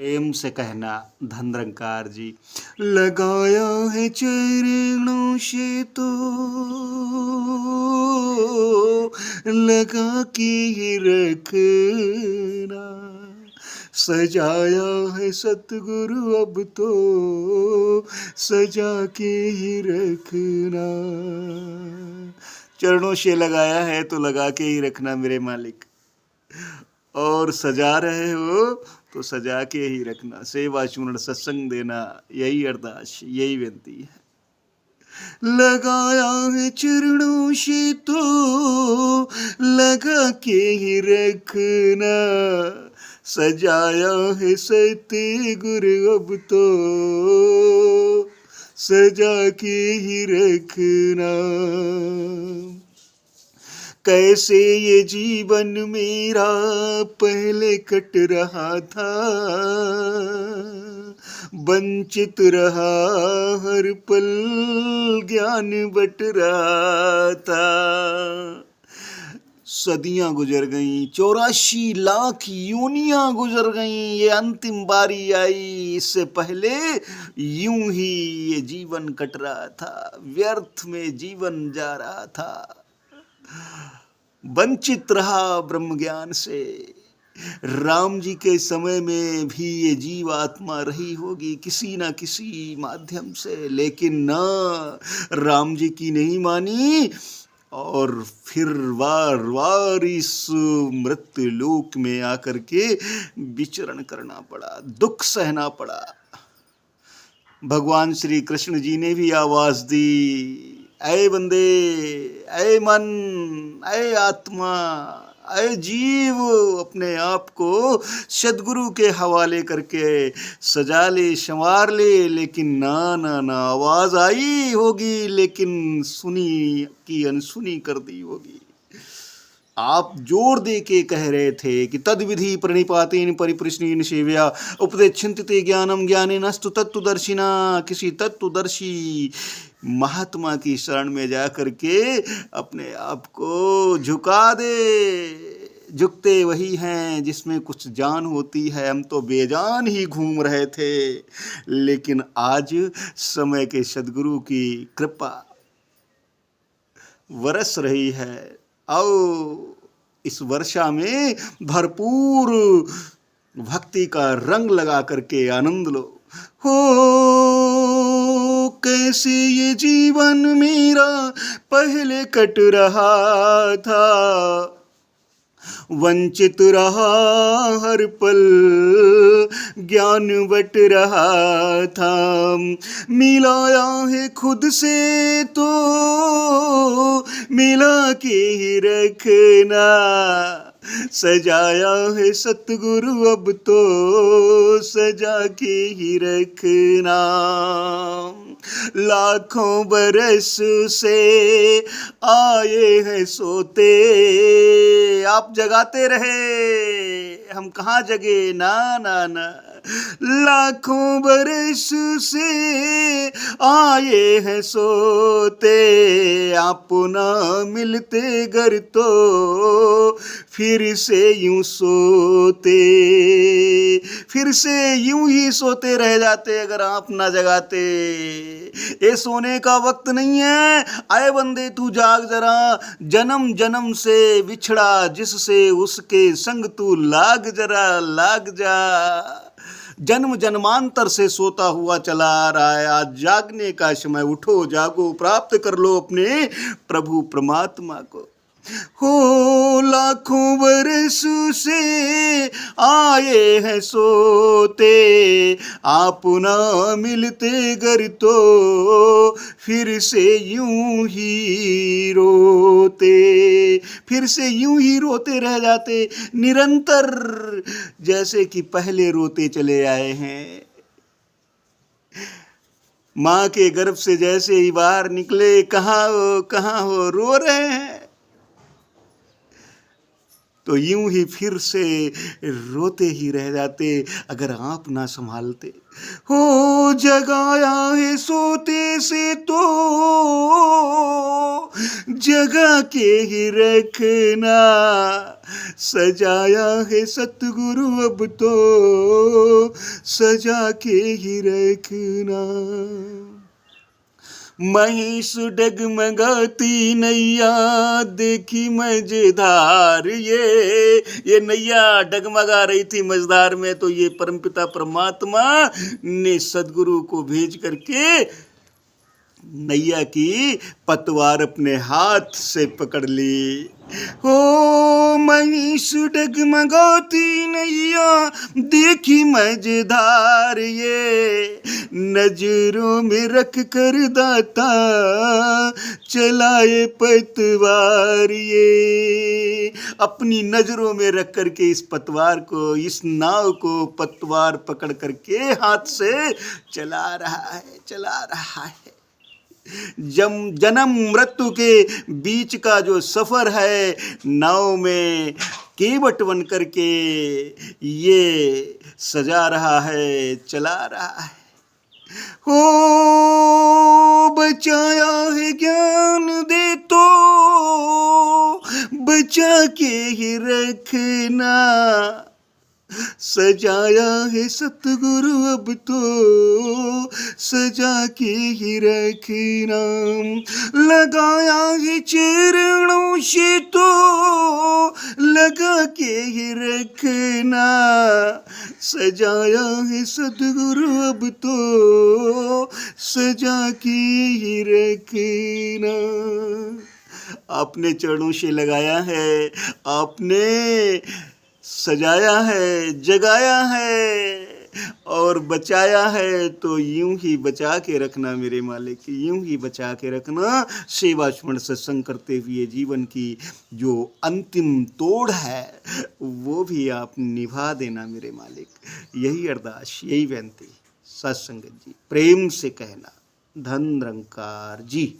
प्रेम से कहना धनरंकार जी। लगाया है चरणों से तो लगा के ही रखना, सजाया है सतगुरु अब तो सजा के ही रखना। चरणों से लगाया है तो लगा के ही रखना मेरे मालिक, और सजा रहे हो तो सजा के ही रखना। सेवा चूर्ण सत्संग देना, यही अरदास, यही विनती है। लगाया है चरणों से तो लगा के ही रखना, सजाया है सतगुरु अब तो सजा के ही रखना। कैसे ये जीवन मेरा पहले कट रहा था, वंचित रहा हर पल ज्ञान बट रहा था। सदियां गुजर गईं, 84 लाख योनियां गुजर गईं, ये अंतिम बारी आई। इससे पहले यूं ही ये जीवन कट रहा था, व्यर्थ में जीवन जा रहा था, वंचित रहा ब्रह्म ज्ञान से। राम जी के समय में भी ये जीव आत्मा रही होगी किसी ना किसी माध्यम से, लेकिन ना राम जी की नहीं मानी, और फिर वार वार इस मृत्यु लोक में आकर के विचरण करना पड़ा, दुख सहना पड़ा। भगवान श्री कृष्ण जी ने भी आवाज दी, ऐ बंदे, ऐ मन, ऐ आत्मा, ऐ जीव, अपने आप को सद्गुरु के हवाले करके सजा ले, संवार ले। लेकिन ना ना ना, आवाज आई होगी लेकिन सुनी की अनसुनी कर दी होगी। आप जोर दे के कह रहे थे कि तद विधि प्रणिपातेन परिप्रश्नेन सेव्या उपदेक्षन्ते ज्ञानम ज्ञानेनस्तु तत्वदर्शिना। किसी तत्वदर्शी महात्मा की शरण में जा करके अपने आप को झुका दे। झुकते वही हैं जिसमें कुछ जान होती है। हम तो बेजान ही घूम रहे थे, लेकिन आज समय के सद्गुरु की कृपा बरस रही है। आओ इस वर्षा में भरपूर भक्ति का रंग लगा करके आनंद लो। हो कैसे ये जीवन मेरा पहले कट रहा था, वंचित रहा हर पल ज्ञान बट रहा था। मिलाया है खुद से तो मिला के ही रखना, सजाया है सतगुरु अब तो सजा के ही रखना। लाखों बरस से आए हैं सोते, आप जगाते रहे, हम कहाँ जगे, ना ना ना। लाखों बरस से आए हैं सोते, आप ना मिलते घर तो फिर से यूं सोते, फिर से यूं ही सोते रह जाते अगर आप ना जगाते। ये सोने का वक्त नहीं है। आए बंदे तू जाग जरा, जन्म जन्म से बिछड़ा जिससे उसके संग तू लाग जरा, लाग जा। जन्म जन्मांतर से सोता हुआ चला आ रहा है, आज जागने का समय। उठो जागो, प्राप्त कर लो अपने प्रभु परमात्मा को। हो लाखों बरस से आए हैं सोते, आप ना मिलते घर तो फिर से यूं ही रोते, फिर से यूं ही रोते रह जाते निरंतर, जैसे कि पहले रोते चले आए हैं। माँ के गर्भ से जैसे ही बाहर निकले, कहाँ हो रो रहे हैं। तो यूं ही फिर से रोते ही रह जाते अगर आप ना संभालते। हो जगाया है सोते से तो जगा के ही रखना, सजाया है सतगुरु अब तो सजा के ही रखना। महिष डगमगाती नैया देखी मजेदार, ये नैया डगमगा रही थी मजेदार में, तो ये परमपिता परमात्मा ने सदगुरु को भेज करके नैया की पतवार अपने हाथ से पकड़ ली। हो महिष डगमगाती नैया देखी मजेदार, ये नजरों में रख कर दाता चलाए पतवार, ये अपनी नजरों में रख करके इस पतवार को, इस नाव को पतवार पकड़ करके हाथ से चला रहा है। जन्म मृत्यु के बीच का जो सफर है नाव में केवट बन करके ये सजा रहा है, चला रहा है। हो बचाया है ज्ञान दे तो बचा के ही रखना, सजाया है सतगुरु अब तो सजा के ही रखना, लगाया है चरणों से तो लगा के ही रखना, सजाया है सतगुरु अब तो सजा के ही रखना। आपने चरणों से लगाया है, आपने सजाया है, जगाया है और बचाया है, तो यूं ही बचा के रखना मेरे मालिक, यूं ही बचा के रखना। सेवा स्मरण सत्संग करते हुए जीवन की जो अंतिम तोड़ है वो भी आप निभा देना मेरे मालिक। यही अरदास, यही बेनती सत्संगत जी प्रेम से कहना। धन निरंकार जी।